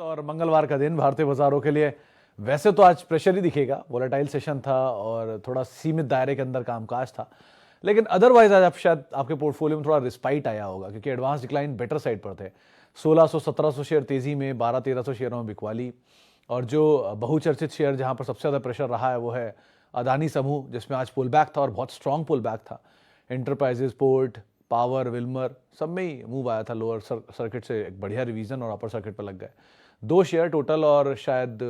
और मंगलवार का दिन भारतीय बाजारों के लिए वैसे तो आज प्रेशर ही दिखेगा, वोलेटाइल सेशन था और थोड़ा सीमित दायरे के अंदर कामकाज था, लेकिन अदरवाइज आज आप शायद आपके पोर्टफोलियो में थोड़ा रिस्पाइट आया होगा क्योंकि एडवांस डिक्लाइन बेटर साइड पर थे। 1600-1700 शेयर तेजी में, 1200-1300 शेयरों में बिकवाली। और जो बहुचर्चित शेयर जहां पर सबसे ज़्यादा प्रेशर रहा है वो है अदानी समूह, जिसमें आज पुल बैक था और बहुत स्ट्रांग पुल बैक था। एंटरप्राइजेज, पोर्ट, पावर, विल्मर सब में ही मूव आया था। लोअर सर्किट से एक बढ़िया रिवीजन और अपर सर्किट पर लग गए। 2 शेयर टोटल और शायद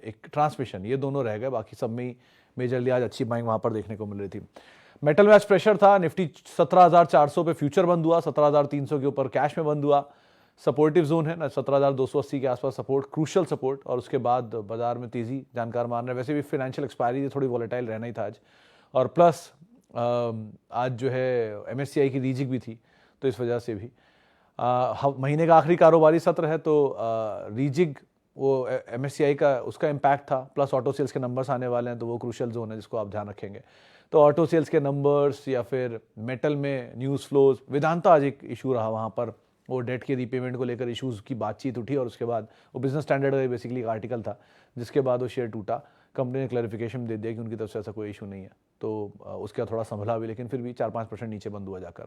एक ट्रांसमिशन, ये दोनों रह गए, बाकी सब में ही मेजरली आज अच्छी बाइंग वहां पर देखने को मिल रही थी। मेटल में आज प्रेशर था। निफ्टी 17,400 पे फ्यूचर बंद हुआ, 17,300 के ऊपर कैश में बंद हुआ। सपोर्टिव जोन है ना 17,280 के आसपास सपोर्ट, क्रूशल सपोर्ट। और उसके बाद बाजार में तेजी, जानकार मान रहे हैं। वैसे भी फाइनेंशियल एक्सपायरी थोड़ी वॉलेटाइल रहना ही था आज। और प्लस आज जो है MSCI की रीजिक भी थी, तो इस वजह से भी महीने का आखिरी कारोबारी सत्र है, तो रीजिक वो MSCI का उसका इम्पैक्ट था, प्लस ऑटो सेल्स के नंबर्स आने वाले हैं, तो वो क्रूशल जोन है जिसको आप ध्यान रखेंगे। तो ऑटो सेल्स के नंबर्स या फिर मेटल में न्यूज़ फ्लोज, वेदांता आज एक इशू रहा, वहाँ पर वो डेट के रीपेमेंट को लेकर इशूज़ की बातचीत उठी और उसके बाद वो बिजनेस स्टैंडर्ड का बेसिकली एक आर्टिकल था जिसके बाद वो शेयर टूटा। कंपनी ने क्लैरिफिकेशन दे दिया कि उनकी तरफ से ऐसा कोई इशू नहीं है, तो उसका थोड़ा संभला भी, लेकिन फिर भी 4-5% नीचे बंद हुआ जाकर।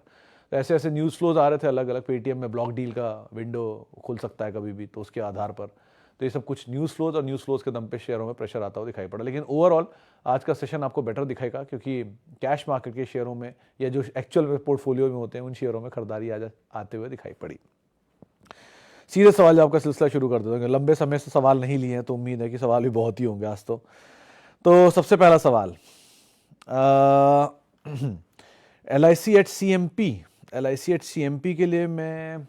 तो ऐसे ऐसे न्यूज़ फ्लोज आ रहे थे अलग अलग। पेटीएम में ब्लॉक डील का विंडो खुल सकता है कभी भी, तो उसके आधार पर तो ये सब कुछ न्यूज़ फ्लोज और न्यूज़ फ्लोज के दम पे शेयरों में प्रेशर आता हुआ दिखाई पड़ा। लेकिन ओवरऑल आज का सेशन आपको बेटर दिखाएगा क्योंकि कैश मार्केट के शेयरों में या जो एक्चुअल में पोर्टफोलियो में होते हैं उन शेयरों में खरीदारी आज आते हुए दिखाई पड़ी। सीधे सवाल जवाब का सिलसिला शुरू कर देते हैं। लंबे समय से सवाल नहीं लिए हैं तो उम्मीद है कि सवाल भी बहुत ही होंगे आज। तो सबसे पहला सवाल, LIC एट CMP के लिए मैं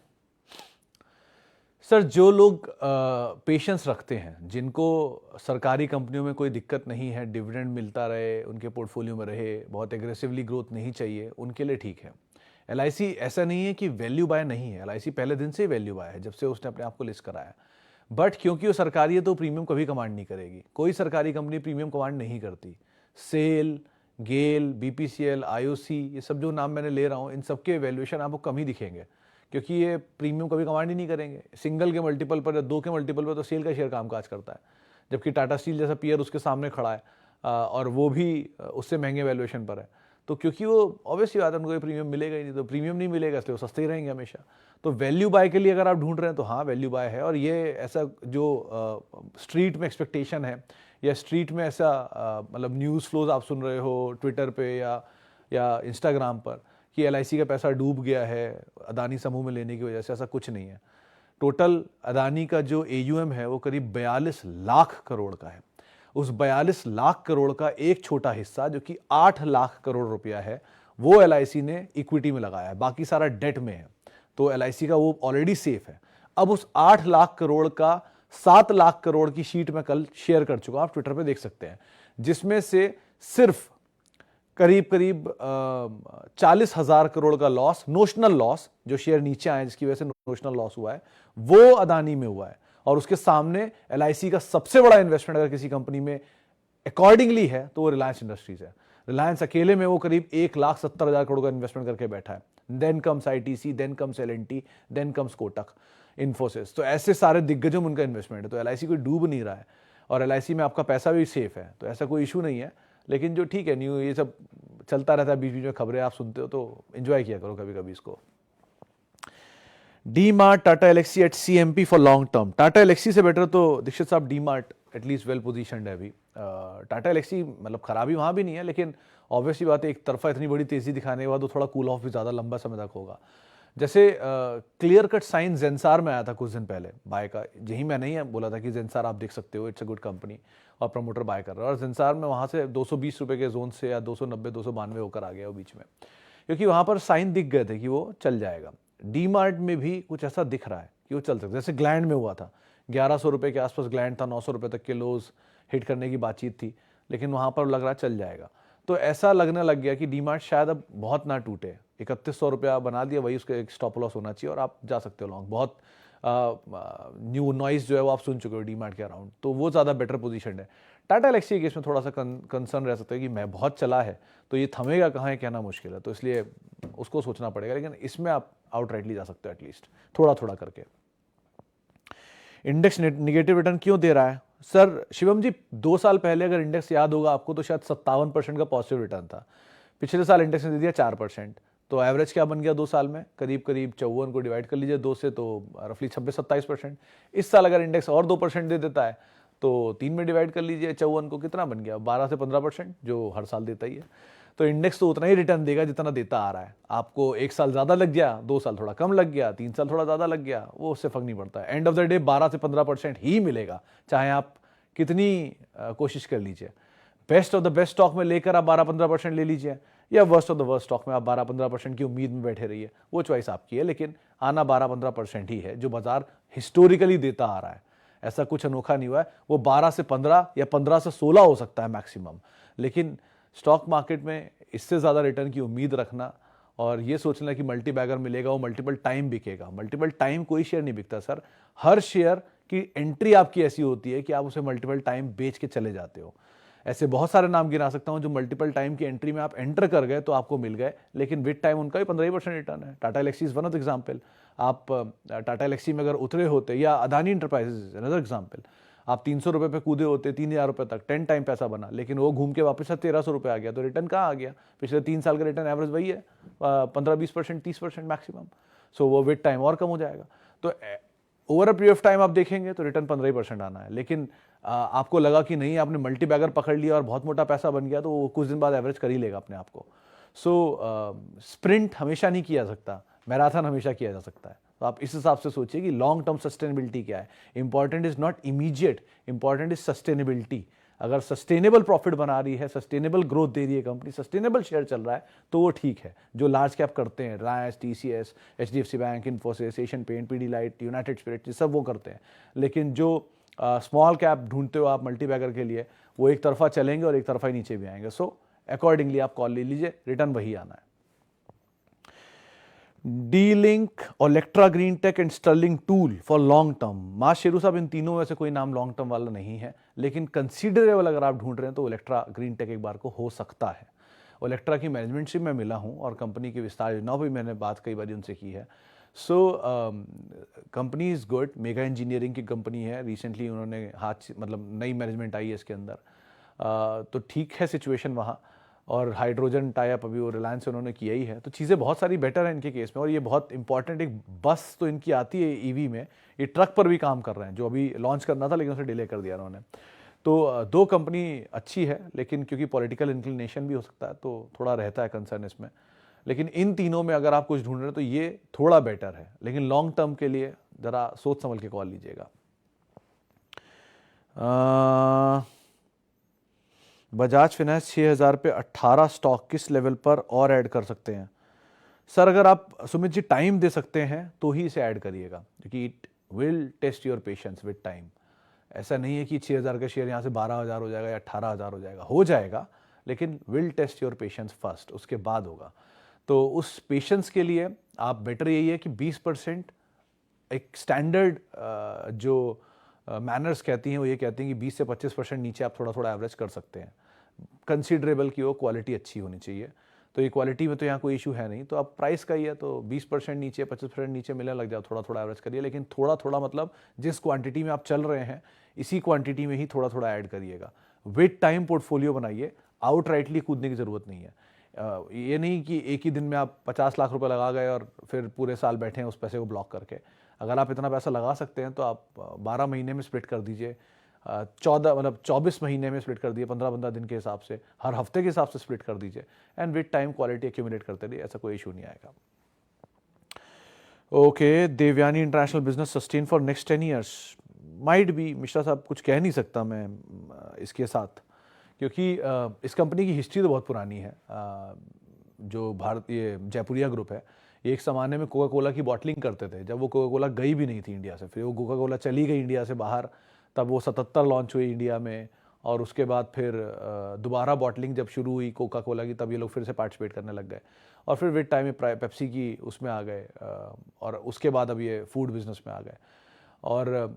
सर, जो लोग पेशेंस रखते हैं, जिनको सरकारी कंपनियों में कोई दिक्कत नहीं है, डिविडेंड मिलता रहे, उनके पोर्टफोलियो में रहे, बहुत एग्रेसिवली ग्रोथ नहीं चाहिए, उनके लिए ठीक है। LIC ऐसा नहीं है कि वैल्यू बाय नहीं है, LIC पहले दिन से ही वैल्यू बाय है जब से उसने अपने आप को लिस्ट कराया। बट क्योंकि वो सरकारी है तो प्रीमियम कभी कमांड नहीं करेगी। कोई सरकारी कंपनी प्रीमियम कमांड नहीं करती। सेल, गेल, BPCL, IOC, ये सब जो नाम मैंने ले रहा हूँ, इन सबके वैल्यूएशन आपको कम ही दिखेंगे क्योंकि ये प्रीमियम कभी कमांड ही नहीं करेंगे। सिंगल के मल्टीपल पर या 2 के मल्टीपल पर तो सेल का शेयर कामकाज करता है, जबकि टाटा स्टील जैसा पीयर उसके सामने खड़ा है और वो भी उससे महंगे वैल्यूएशन पर है। तो क्योंकि वो ऑब्वियसली बात है, उनको प्रीमियम मिलेगा ही नहीं, तो प्रीमियम नहीं मिलेगा इसलिए वो सस्ते ही रहेंगे हमेशा। तो वैल्यू बाय के लिए अगर आप ढूंढ रहे हैं तो हाँ, वैल्यू बाय है। और ये ऐसा जो स्ट्रीट में एक्सपेक्टेशन है या स्ट्रीट में ऐसा मतलब न्यूज़ फ्लोज आप सुन रहे हो ट्विटर पे या इंस्टाग्राम पर कि LIC का पैसा डूब गया है अदानी समूह में लेने की वजह से, ऐसा कुछ नहीं है। टोटल अदानी का जो AUM है वो करीब 42 लाख करोड़ का है। उस 42 लाख करोड़ का एक छोटा हिस्सा जो कि 8 लाख करोड़ रुपया है, वो LIC ने इक्विटी में लगाया है, बाकी सारा डेट में है। तो LIC का वो ऑलरेडी सेफ है। अब उस 8 लाख करोड़ का 7 लाख करोड़ की शीट में कल शेयर कर चुका, आप ट्विटर पे देख सकते हैं, जिसमें से सिर्फ करीब 40,000 करोड़ का लॉस, नोशनल लॉस, जो शेयर नीचे आए जिसकी वजह से नोशनल लॉस हुआ है, वो अदानी में हुआ है। और उसके सामने LIC का सबसे बड़ा इन्वेस्टमेंट अगर किसी कंपनी में अकॉर्डिंगली है तो वो रिलायंस इंडस्ट्रीज है। रिलायंस अकेले में वो करीब 1,70,000 करोड़ का इन्वेस्टमेंट करके बैठा है। Then comes ITC, then comes L&T, then comes Kotak, Infosys. तो ऐसे सारे दिग्गजों में उनका इन्वेस्टमेंट है। तो LIC कोई डूब नहीं रहा है और LIC में आपका पैसा भी सेफ है, तो ऐसा कोई इशू नहीं है। लेकिन जो ठीक है, न्यू ये सब चलता रहता है, बीच बीच में खबरें आप सुनते हो, तो एंजॉय किया करो कभी कभी इसको। DMart, Tata Elxsi at CMP for long term. Tata Elxsi से बेटर तो दीक्षित साहब DMart एटलीस्ट वेल पोजीशनड है अभी। टाटा एलेक्सी मतलब खराबी वहाँ भी नहीं है, लेकिन ऑब्वियसली बात है, एक तरफा इतनी बड़ी तेजी दिखाने के बाद वो थोड़ा कूल ऑफ भी ज़्यादा लंबा समय तक होगा। जैसे क्लियर कट साइन जेंसार में आया था कुछ दिन पहले बाय का, यही मैंने ही बोला था कि जेंसार आप देख सकते हो, इट्स अ गुड कंपनी, और प्रमोटर बाय कर रहा है। और जेंसार में वहाँ से 220 रुपये के जोन से या 290-292 होकर आ गया वो बीच में, क्योंकि वहाँ पर साइन दिख गए थे कि वो चल जाएगा। DMart में भी कुछ ऐसा दिख रहा है कि वो चल सकता है, जैसे ग्लैंड में हुआ था, 1100 रुपये के आसपास ग्लैंड था, 900 रुपये तक के लोज हिट करने की बातचीत थी, लेकिन वहाँ पर लग रहा चल जाएगा। तो ऐसा लगने लग गया कि DMart शायद अब बहुत ना टूटे, 3100 रुपया बना दिया, वही उसका एक स्टॉप लॉस होना चाहिए और आप जा सकते हो लॉन्ग। बहुत न्यू नॉइस जो है वो आप सुन चुके हो DMart के अराउंड, तो वो ज़्यादा बेटर पोजीशन है। टाटा एलेक्सी केस में थोड़ा सा कंसर्न रह सकता है कि मैं बहुत चला है तो ये थमेगा कहाँ है कहना मुश्किल है, तो इसलिए उसको सोचना पड़ेगा। लेकिन इसमें आप आउटराइटली जा सकते हो एटलीस्ट थोड़ा थोड़ा करके। इंडेक्स निगेटिव रिटर्न क्यों दे रहा है? सर शिवम जी, 2 साल पहले अगर इंडेक्स याद होगा आपको तो शायद 57% का पॉजिटिव रिटर्न था। पिछले साल इंडेक्स ने दे दिया 4%। तो एवरेज क्या बन गया 2 साल में? करीब करीब 54 को डिवाइड कर लीजिए 2 से, तो रफली 26-27%। इस साल अगर इंडेक्स और 2% दे देता है तो 3 में डिवाइड कर लीजिए 54 को, कितना बन गया? 12 से 15%, जो हर साल देता ही है। तो इंडेक्स तो उतना ही रिटर्न देगा जितना देता आ रहा है। आपको 1 साल ज़्यादा लग गया, 2 साल थोड़ा कम लग गया, 3 साल थोड़ा ज़्यादा लग गया, वो उससे फर्क नहीं पड़ता। एंड ऑफ द डे 12 से 15% ही मिलेगा, चाहे आप कितनी कोशिश कर लीजिए। Best of the best stock में लेकर आप 12-15% ले लीजिए, या worst of the worst stock में आप 12-15% की उम्मीद में बैठे रहिए, वो चॉइस आपकी है। लेकिन आना 12-15% ही है जो बाजार हिस्टोरिकली देता आ रहा है। ऐसा कुछ अनोखा नहीं हुआ है। वो 12 से 15 या 15 से 16 हो सकता है मैक्सिमम, लेकिन स्टॉक मार्केट में इससे ज़्यादा रिटर्न की उम्मीद रखना और ये सोचना कि मल्टी बैगर मिलेगा, वो मल्टीपल टाइम बिकेगा। मल्टीपल टाइम कोई शेयर नहीं बिकता सर। हर शेयर की एंट्री आपकी ऐसी होती है कि आप उसे मल्टीपल टाइम बेच के चले जाते हो। ऐसे बहुत सारे नाम गिना सकता हूं जो मल्टीपल टाइम की एंट्री में आप एंटर कर गए तो आपको मिल गए, लेकिन विद टाइम उनका भी 15% रिटर्न है। Tata Elxsi is one of the example. आप टाटा एलेक्सी में अगर उतरे होते, या अदानी इंटरप्राइजेज अनदर एग्जाम्पल, आप 300 रुपये पे कूदे होते 3000 रुपये तक, 10 टाइम पैसा बना, लेकिन वो घूम के वापस 1300 रुपये आ गया, तो रिटर्न कहाँ आ गया? पिछले 3 साल का रिटर्न एवरेज वही है, 15-20%, 30% मैक्सिमम। सो वो विद टाइम और कम हो जाएगा। तो over a period of time आप देखेंगे तो रिटर्न 15% आना है। लेकिन आपको लगा कि नहीं, आपने मल्टी बैगर पकड़ लिया और बहुत मोटा पैसा बन गया, तो वो कुछ दिन बाद एवरेज कर ही लेगा अपने आप को। सो स्प्रिंट हमेशा नहीं किया जा सकता, मैराथन हमेशा किया जा सकता है। तो आप इस हिसाब से सोचिए कि लॉन्ग टर्म सस्टेनेबिलिटी क्या है। Important is not immediate, important is sustainability. अगर सस्टेनेबल प्रॉफिट बना रही है, सस्टेनेबल ग्रोथ दे रही है कंपनी, सस्टेनेबल शेयर चल रहा है, तो वो ठीक है। जो लार्ज कैप करते हैं, रिलायंस, टीसीएस, एचडीएफसी बैंक, इन्फोसिस, एशियन पेंट, पीडीलाइट, यूनाइटेड स्पिरिट, सब वो करते हैं। लेकिन जो स्मॉल कैप ढूंढते हो आप मल्टी बैगर के लिए, वो एक तरफा चलेंगे और एक तरफा ही नीचे भी आएंगे। सो अकॉर्डिंगली आप कॉल ले लीजिए, रिटर्न वही आना है। D Link, Electra Green Tech and Sterling Tool for long term. मास शेरू साहब, इन तीनों में से कोई नाम लॉन्ग टर्म वाला नहीं है, लेकिन कंसीडरेबल अगर आप ढूंढ रहे हैं तो इलेक्ट्रा ग्रीन टेक एक बार को हो सकता है। इलेक्ट्रा की मैनेजमेंट से मैं मिला हूं और कंपनी की विस्तार योजनाओं पर मैंने बात कई बार उनसे की है। So company is good, mega engineering की कंपनी है। रिसेंटली उन्होंने मतलब नई मैनेजमेंट आई है इसके अंदर, तो ठीक है सिचुएशन वहाँ। और हाइड्रोजन टाइप अभी वो रिलायंस से उन्होंने किया ही है, तो चीज़ें बहुत सारी बेटर हैं इनके केस में। और ये बहुत इंपॉर्टेंट, एक बस तो इनकी आती है ईवी में, ये ट्रक पर भी काम कर रहे हैं, जो अभी लॉन्च करना था लेकिन उसे डिले कर दिया उन्होंने। तो दो कंपनी अच्छी है, लेकिन क्योंकि पॉलिटिकल इंक्लिनेशन भी हो सकता है तो थोड़ा रहता है कंसर्न इसमें। लेकिन इन तीनों में अगर आप कुछ ढूंढ रहे हो तो ये थोड़ा बेटर है, लेकिन लॉन्ग टर्म के लिए ज़रा सोच समझ के कॉल लीजिएगा। बजाज फाइनेंस 6000 पे 18 स्टॉक किस लेवल पर और ऐड कर सकते हैं? सर अगर आप सुमित जी टाइम दे सकते हैं तो ही इसे ऐड करिएगा, क्योंकि it will test your patience with time. ऐसा नहीं है कि 6000 का शेयर यहाँ से 12000 हो जाएगा या 18000 हो जाएगा, लेकिन will test your patience first, उसके बाद होगा। तो उस पेशेंस के लिए आप बेटर यही है कि 20% एक स्टैंडर्ड जो मैनर्स कहती हैं वो ये कहती हैं कि 20 से 25% नीचे आप थोड़ा थोड़ा एवरेज कर सकते हैं। कंसीडरेबल की वो क्वालिटी अच्छी होनी चाहिए। तो ये क्वालिटी में तो यहाँ कोई इशू है नहीं, तो आप प्राइस का ही है तो 20% नीचे 25% नीचे मिलने लग जाओ, थोड़ा थोड़ा एवरेज करिए। लेकिन थोड़ा थोड़ा मतलब जिस क्वांटिटी में आप चल रहे हैं इसी क्वांटिटी में ही थोड़ा थोड़ा ऐड करिएगा। विद टाइम पोर्टफोलियो बनाइए, आउट राइटली कूदने की ज़रूरत नहीं है। ये नहीं कि एक ही दिन में आप 50 लाख रुपए लगा गए और फिर पूरे साल बैठे हैं उस पैसे को ब्लॉक करके। अगर आप इतना पैसा लगा सकते हैं तो आप 12 महीने में स्प्लिट कर दीजिए, 24 महीने में स्प्लिट कर दिए, 15-15 दिन के हिसाब से, हर हफ्ते के हिसाब से स्प्लिट कर दीजिए, and with time quality accumulate करते रहिए, ऐसा कोई इशू नहीं आएगा। Okay, Devyani, international business sustain for next 10 years. Might be Mishra साहब, कुछ कह नहीं सकता मैं इसके साथ, क्योंकि इस कंपनी की हिस्ट्री तो बहुत पुरानी है। जो भारतीय जयपुरिया ग्रुप है, ये एक ज़माने में कोका कोला की बॉटलिंग करते थे, जब वो कोका कोला गई भी नहीं थी इंडिया से। फिर वो कोका कोला चली गई इंडिया से बाहर, तब वो 77 लॉन्च हुई इंडिया में, और उसके बाद फिर दोबारा बॉटलिंग जब शुरू हुई कोका कोला की, तब ये लोग फिर से पार्टिसिपेट करने लग गए। और फिर विद टाइम में पेप्सी की उसमें आ गए, और उसके बाद अब ये फूड बिजनेस में आ गए। और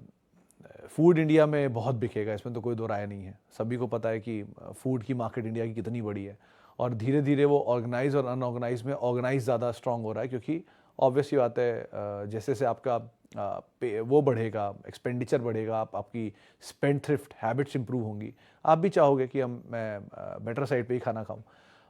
फूड इंडिया में बहुत बिकेगा, इसमें तो कोई दो राय नहीं है। सभी को पता है कि फूड की मार्केट इंडिया की कितनी बड़ी है, और धीरे धीरे वो ऑर्गेनाइज और अनऑर्गेनाइज में ऑर्गेनाइज ज़्यादा स्ट्रांग हो रहा है, क्योंकि ऑब्वियसली बात है जैसे से आपका वो बढ़ेगा, एक्सपेंडिचर बढ़ेगा, आपकी स्पेंड थ्रिफ्ट हैबिट्स इंप्रूव होंगी, आप भी चाहोगे कि मैं बेटर साइड पे ही खाना खाऊं,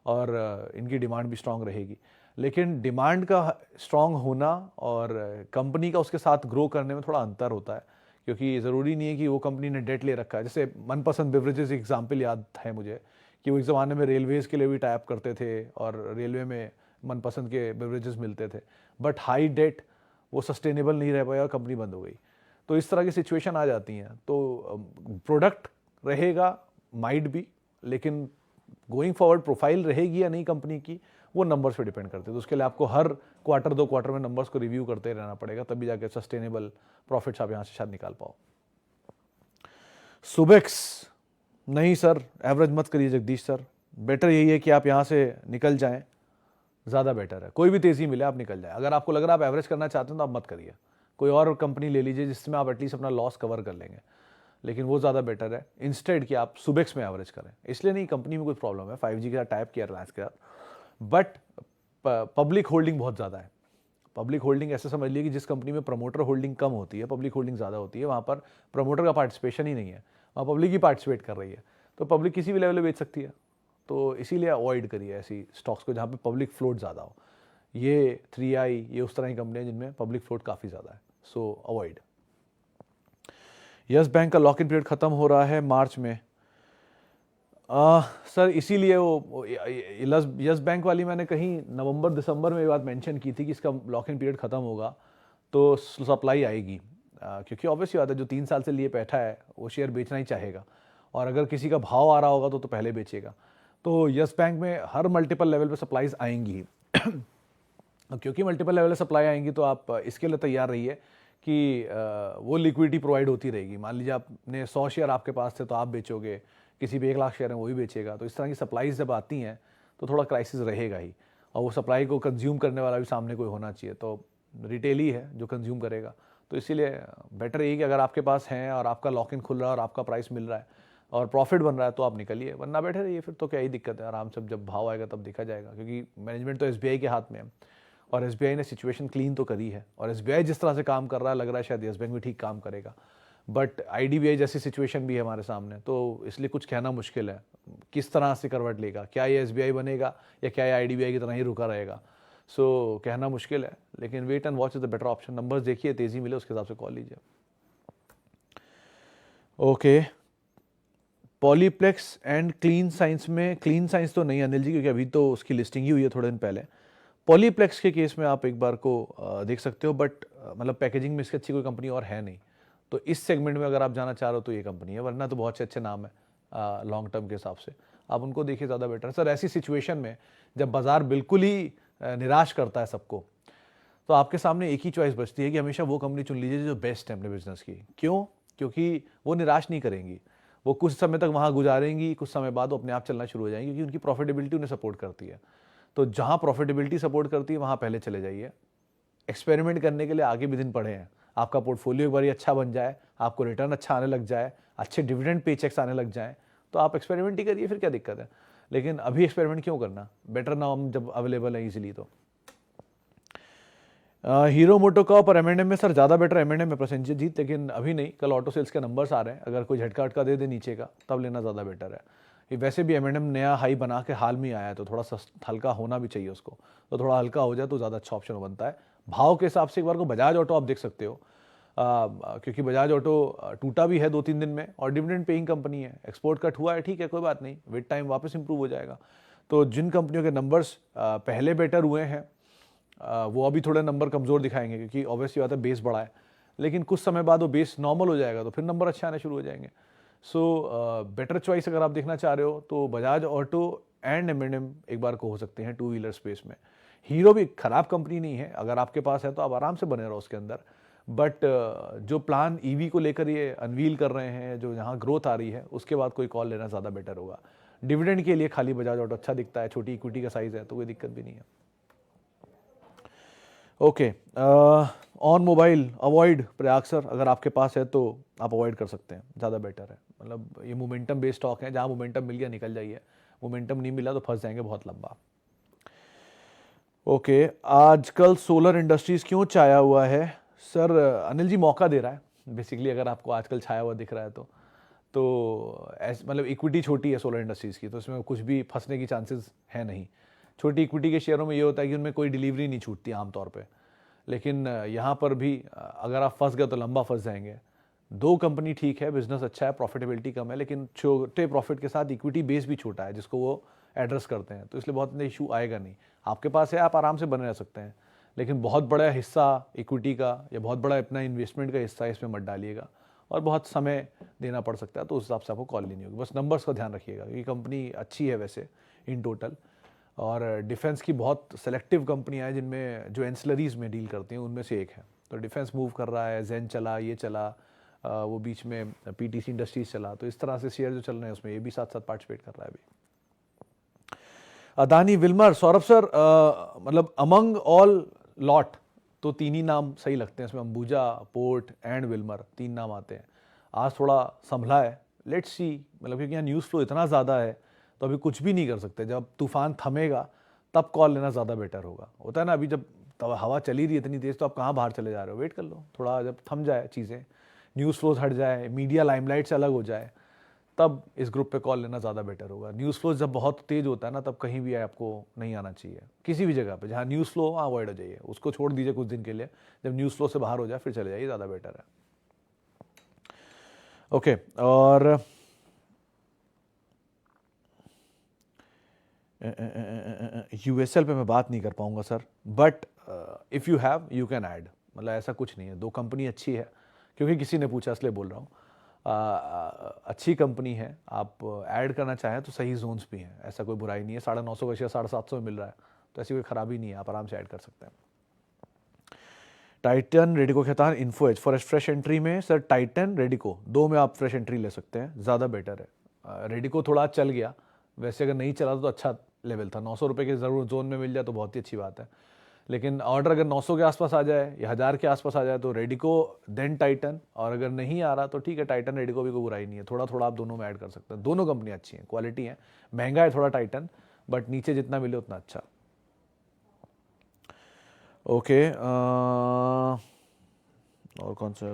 और इनकी डिमांड भी स्ट्रांग रहेगी। लेकिन डिमांड का स्ट्रांग होना और कंपनी का उसके साथ ग्रो करने में थोड़ा अंतर होता है, क्योंकि ज़रूरी नहीं है कि वो कंपनी ने डेट ले रखा है। जैसे मनपसंद बेवरेजेस एग्जाम्पल याद है मुझे कि वो एक ज़माने में रेलवेज़ के लिए भी टाइप करते थे और रेलवे में मनपसंद के बेवरेजेस मिलते थे, बट हाई डेट वो सस्टेनेबल नहीं रह पाया और कंपनी बंद हो गई। तो इस तरह की सिचुएशन आ जाती हैं। तो प्रोडक्ट रहेगा माइट भी, लेकिन गोइंग फॉरवर्ड प्रोफाइल रहेगी या नहीं कंपनी की, वो नंबर्स पे डिपेंड करते हैं। तो उसके लिए आपको हर क्वार्टर 2 क्वार्टर में नंबर्स को रिव्यू करते रहना पड़ेगा, तभी जाके सस्टेनेबल प्रॉफिट्स आप यहाँ से शायद निकाल पाओ। सुबेक्स नहीं सर, एवरेज मत करिए जगदीश सर, बेटर यही है कि आप यहाँ से निकल जाएं, ज़्यादा बेटर है। कोई भी तेज़ी मिले आप निकल जाएं। अगर आपको लग रहा है आप एवरेज करना चाहते हैं तो आप मत करिए, कोई और कंपनी ले लीजिए जिसमें आप एटलीस्ट अपना लॉस कवर कर लेंगे, लेकिन वो ज़्यादा बेटर है इंस्टेड कि आप सुबेक्स में एवरेज करें। इसलिए नहीं कंपनी में कोई प्रॉब्लम है, 5G के साथ टाइप किया रिलायंस के साथ, बट पब्लिक होल्डिंग बहुत ज़्यादा है। पब्लिक होल्डिंग ऐसे समझ लीजिए कि जिस कंपनी में प्रमोटर होल्डिंग कम होती है, पब्लिक होल्डिंग ज़्यादा होती है, वहाँ पर प्रमोटर का पार्टिसिपेशन ही नहीं है, वहाँ पब्लिक ही पार्टिसिपेट कर रही है, तो पब्लिक किसी भी लेवल पे बेच सकती है। तो इसीलिए अवॉइड करिए ऐसी स्टॉक्स को जहाँ पे पब्लिक फ्लोट ज़्यादा हो। ये 3i ये उस तरह की कंपनियाँ जिनमें पब्लिक फ्लोट काफ़ी ज़्यादा है, सो अवॉइड। यस बैंक का लॉक इन पीरियड ख़त्म हो रहा है मार्च में। सर इसीलिए वो यस बैंक वाली मैंने कहीं नवंबर दिसंबर में ये बात मेंशन की थी कि इसका लॉक इन पीरियड ख़त्म होगा तो सप्लाई आएगी, क्योंकि ऑब्वियसली बात है जो 3 साल से लिए बैठा है वो शेयर बेचना ही चाहेगा, और अगर किसी का भाव आ रहा होगा तो पहले बेचेगा। तो यस बैंक में हर मल्टीपल लेवल पे सप्लाईज आएंगी क्योंकि मल्टीपल लेवल पे सप्लाई आएंगी तो आप इसके लिए तैयार रहिए कि वो लिक्विडिटी प्रोवाइड होती रहेगी। मान लीजिए आपने 100 शेयर आपके पास थे तो आप बेचोगे, किसी भी 1 लाख शेयर है वो भी बेचेगा, तो इस तरह की सप्लाईज जब आती हैं तो थोड़ा क्राइसिस रहेगा ही, और वो सप्लाई को कंज्यूम करने वाला भी सामने कोई होना चाहिए। तो रिटेल ही है जो कंज्यूम करेगा, तो इसीलिए बेटर यही कि अगर आपके पास हैं और आपका लॉक इन खुल रहा है और आपका प्राइस मिल रहा है और प्रॉफिट बन रहा है तो आप निकलिए, वरना बैठे रहिए, फिर तो क्या ही दिक्कत है, आराम से जब भाव आएगा तब देखा जाएगा। क्योंकि मैनेजमेंट तो एसबीआई के हाथ में है, और एसबीआई ने सिचुएशन क्लीन तो करी है, और एसबीआई जिस तरह से काम कर रहा है लग रहा है शायद यस बैंक भी ठीक काम करेगा, बट आईडीबीआई जैसी सिचुएशन भी है हमारे सामने, तो इसलिए कुछ कहना मुश्किल है किस तरह से करवट लेगा, क्या ये एसबीआई बनेगा या क्या ये आईडीबीआई की तरह ही रुका रहेगा। सो कहना मुश्किल है, लेकिन wait and watch is the better option. Numbers देखिए, तेजी मिले उसके हिसाब से कॉल लीजिए। ओके, पॉलीप्लेक्स एंड क्लीन साइंस में, क्लीन साइंस तो नहीं अनिल जी, क्योंकि अभी तो उसकी लिस्टिंग ही हुई है थोड़े दिन पहले। पॉलीप्लेक्स के केस में आप एक बार को देख सकते हो, बट मतलब पैकेजिंग में इसकी अच्छी कोई कंपनी और है नहीं, तो इस सेगमेंट में अगर आप जाना चाह रहे हो तो ये कंपनी है, वरना तो बहुत अच्छे अच्छे नाम है लॉन्ग टर्म के हिसाब से, आप उनको देखिए, ज़्यादा बेटर है। सर ऐसी सिचुएशन में जब बाजार बिल्कुल ही निराश करता है सबको, तो आपके सामने एक ही चॉइस बचती है कि हमेशा वो कंपनी चुन लीजिए जो बेस्ट है अपने बिजनेस की। क्यों? क्योंकि वो निराश नहीं करेंगी, वो कुछ समय तक वहाँ गुजारेंगी, कुछ समय बाद वो अपने आप चलना शुरू हो जाएंगी, क्योंकि उनकी प्रॉफिटेबिलिटी उन्हें सपोर्ट करती है। तो जहाँ प्रॉफिटेबिलिटी सपोर्ट करती है वहाँ पहले चले जाइए। एक्सपेरिमेंट करने के लिए आगे भी दिन पड़े हैं, आपका पोर्टफोलियो एक बार अच्छा बन जाए, आपको रिटर्न अच्छा आने लग जाए, अच्छे डिविडेंड पे चेक्स आने लग जाएँ, तो आप एक्सपेरिमेंट ही करिए, फिर क्या दिक्कत है। लेकिन अभी एक्सपेरिमेंट क्यों करना, बेटर नाउ जब अवेलेबल है इजीली। तो हीरो मोटोकॉर्प और M&M में सर ज़्यादा बेटर M&M में परसेंटेज जीत, लेकिन अभी नहीं, कल ऑटो सेल्स के नंबर्स आ रहे हैं, अगर कोई झटका वटका दे दे नीचे का तब लेना ज़्यादा बेटर है। ये वैसे भी M&M नया हाई बना के हाल में आया है, तो थोड़ा हल्का होना भी चाहिए उसको, तो थोड़ा हल्का हो जाए तो ज़्यादा अच्छा ऑप्शन बनता है। भाव के हिसाब से एक बार को बजाज ऑटो आप देख सकते हो, क्योंकि बजाज ऑटो टूटा भी है 2-3 दिन में, और डिविडेंड पेइंग कंपनी है, एक्सपोर्ट कट हुआ है, ठीक है कोई बात नहीं, विद टाइम वापस इंप्रूव हो जाएगा। तो जिन कंपनियों के नंबर्स पहले बेटर हुए हैं वो अभी थोड़े नंबर कमज़ोर दिखाएंगे, क्योंकि ऑब्वियसली बात है बेस बड़ा है, लेकिन कुछ समय बाद वो बेस नॉर्मल हो जाएगा तो फिर नंबर अच्छे आने शुरू हो जाएंगे। सो बेटर चॉइस अगर आप देखना चाह रहे हो तो बजाज ऑटो एंड M&M एक बार को हो सकते हैं टू व्हीलर स्पेस में। हीरो भी खराब कंपनी नहीं है, अगर आपके पास है तो आप आराम से बने रहो उसके अंदर, बट जो प्लान ईवी को लेकर ये अनवील कर रहे हैं, जो यहाँ ग्रोथ आ रही है, उसके बाद कोई कॉल लेना ज़्यादा बेटर होगा। डिविडेंड के लिए खाली बजाज ऑटो अच्छा दिखता है, छोटी इक्विटी का साइज़ है तो कोई दिक्कत भी नहीं है। Okay, on mobile avoid Prayag sir, अगर आपके पास है तो आप अवॉइड कर सकते हैं, ज़्यादा बेटर है। मतलब ये मोमेंटम बेस्ड स्टॉक है, जहाँ मोमेंटम मिल गया निकल जाइए, मोमेंटम नहीं मिला तो फंस जाएंगे बहुत लंबा। ओके, आजकल सोलर इंडस्ट्रीज क्यों छाया हुआ है सर अनिल जी मौका दे रहा है बेसिकली, अगर आपको आजकल छाया हुआ दिख रहा है तो मतलब इक्विटी छोटी है सोलर इंडस्ट्रीज़ की, तो इसमें कुछ भी फंसने की चांसेस है नहीं। छोटी इक्विटी के शेयरों में ये होता है कि उनमें कोई डिलीवरी नहीं छूटती आमतौर पे, लेकिन यहाँ पर भी अगर आप फंस गए तो लंबा फंस जाएंगे। दो कंपनी ठीक है, बिजनेस अच्छा है, प्रॉफिटेबिलिटी कम है, लेकिन छोटे प्रॉफिट के साथ इक्विटी बेस भी छोटा है जिसको वो एड्रेस करते हैं, तो इसलिए बहुत इशू आएगा नहीं। आपके पास है, आप आराम से बने रह सकते हैं, लेकिन बहुत बड़ा हिस्सा इक्विटी का या बहुत बड़ा अपना इन्वेस्टमेंट का हिस्सा इसमें मत डालिएगा, और बहुत समय देना पड़ सकता है, तो उस हिसाब से आपको कॉल लेनी होगी। बस नंबर्स का ध्यान रखिएगा, ये कंपनी अच्छी है वैसे इन टोटल, और डिफेंस की बहुत सेलेक्टिव कंपनियां हैं जिनमें जो एंसिलरीज में डील करती हैं, उनमें से एक है। तो डिफेंस मूव कर रहा है, जेन चला, ये चला, वो बीच में पीटीसी इंडस्ट्रीज चला, तो इस तरह से शेयर जो चल रहे हैं उसमें ये भी साथ साथ पार्टिसिपेट कर रहा है अभी। अदानी विल्मर, सौरभ सर, मतलब अमंग ऑल लॉट तो तीन ही नाम सही लगते हैं इसमें, अंबुजा, पोर्ट एंड विल्मर, तीन नाम आते हैं। आज थोड़ा संभला है, लेट्स सी, मतलब क्योंकि यहाँ न्यूज़ फ्लो इतना ज़्यादा है तो अभी कुछ भी नहीं कर सकते। जब तूफान थमेगा तब कॉल लेना ज़्यादा बेटर होगा। होता है ना, अभी जब हवा चली रही है इतनी तेज़, तो आप कहाँ बाहर चले जा रहे हो, वेट कर लो थोड़ा, जब थम जाए चीज़ें, न्यूज़ फ्लोज हट जाए, मीडिया लाइमलाइट से अलग हो जाए, तब इस ग्रुप पे कॉल लेना ज़्यादा बेटर होगा। न्यूज़ फ्लो जब बहुत तेज़ होता है ना, तब कहीं भी आपको नहीं आना चाहिए, किसी भी जगह पे जहाँ न्यूज़ फ्लो वहाँ अवॉइड हो जाइए, उसको छोड़ दीजिए कुछ दिन के लिए, जब न्यूज़ फ्लो से बाहर हो जाए फिर चले जाइए, ज़्यादा बेटर है। ओके, और यूएसएल पे मैं बात नहीं कर पाऊंगा sir, but if you have you can add, मतलब ऐसा कुछ नहीं है, दो कंपनी अच्छी है, क्योंकि किसी ने पूछा इसलिए बोल रहा हूँ। अच्छी कंपनी है, आप ऐड करना चाहें तो सही जोन्स भी हैं, ऐसा कोई बुराई नहीं है। 950 का शेयर 750 में मिल रहा है, तो ऐसी कोई खराबी नहीं है, आप आराम से ऐड कर सकते हैं। Titan, Radico, Khaitan, Info Edge for fresh entry में सर टाइटन, रेडिको दो में आप फ्रेश एंट्री ले सकते हैं, ज़्यादा बेटर है। रेडिको थोड़ा चल गया, वैसे अगर नहीं चला तो अच्छा लेवल था, 900 रुपये के ज़रूर जोन में मिल जाए तो बहुत ही अच्छी बात है, लेकिन ऑर्डर अगर 900 के आसपास आ जाए या 1000 के आसपास आ जाए तो रेडिको देन टाइटन, और अगर नहीं आ रहा तो ठीक है, टाइटन रेडिको भी कोई बुराई नहीं है, थोड़ा थोड़ा आप दोनों में ऐड कर सकते हैं। दोनों कंपनी अच्छी हैं, क्वालिटी है, महंगा है थोड़ा टाइटन, बट नीचे जितना मिले उतना अच्छा। ओके, और कौन सा,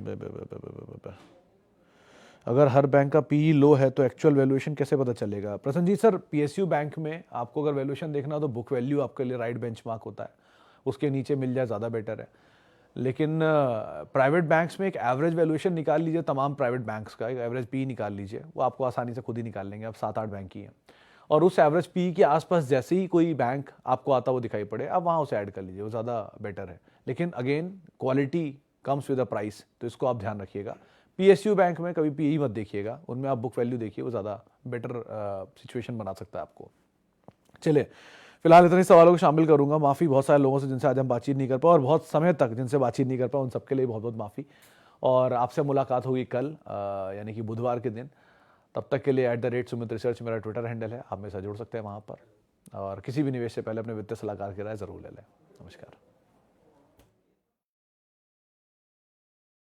अगर हर बैंक का पीई लो है तो एक्चुअल वैल्यूएशन कैसे पता चलेगा? प्रसन्न जी, सर पीएसयू बैंक में आपको अगर वैल्यूएशन देखना हो तो बुक वैल्यू आपके लिए राइट बेंचमार्क होता है, उसके नीचे मिल जाए ज़्यादा बेटर है। लेकिन प्राइवेट बैंक्स में एक एवरेज वैल्यूएशन निकाल लीजिए, तमाम प्राइवेट बैंक्स का एक एवरेज पी निकाल लीजिए, वो आपको आसानी से खुद ही निकाल लेंगे, अब 7-8 बैंक ही हैं, और उस एवरेज पी के आसपास जैसे ही कोई बैंक आपको आता वो दिखाई पड़े, आप वहाँ उसे ऐड कर लीजिए, वो ज़्यादा बेटर है। लेकिन again quality comes with a price, तो इसको आप ध्यान रखिएगा। पीएसयू बैंक में कभी पीई मत देखिएगा, उनमें आप बुक वैल्यू देखिए, वो ज़्यादा बेटर सिचुएशन बना सकता है आपको। चलिए, फिलहाल इतने सवालों को शामिल करूंगा, माफ़ी बहुत सारे लोगों से जिनसे आज हम बातचीत नहीं कर पाए, और बहुत समय तक जिनसे बातचीत नहीं कर पाए, उन सबके लिए बहुत बहुत माफ़ी। और आपसे मुलाकात होगी कल, यानी कि बुधवार के दिन। तब तक के लिए @सुमित रिसर्च मेरा ट्विटर हैंडल है, आप मेरे साथ जुड़ सकते हैं वहाँ पर, और किसी भी निवेश से पहले अपने वित्तीय सलाहकार की राय ज़रूर ले लें। नमस्कार।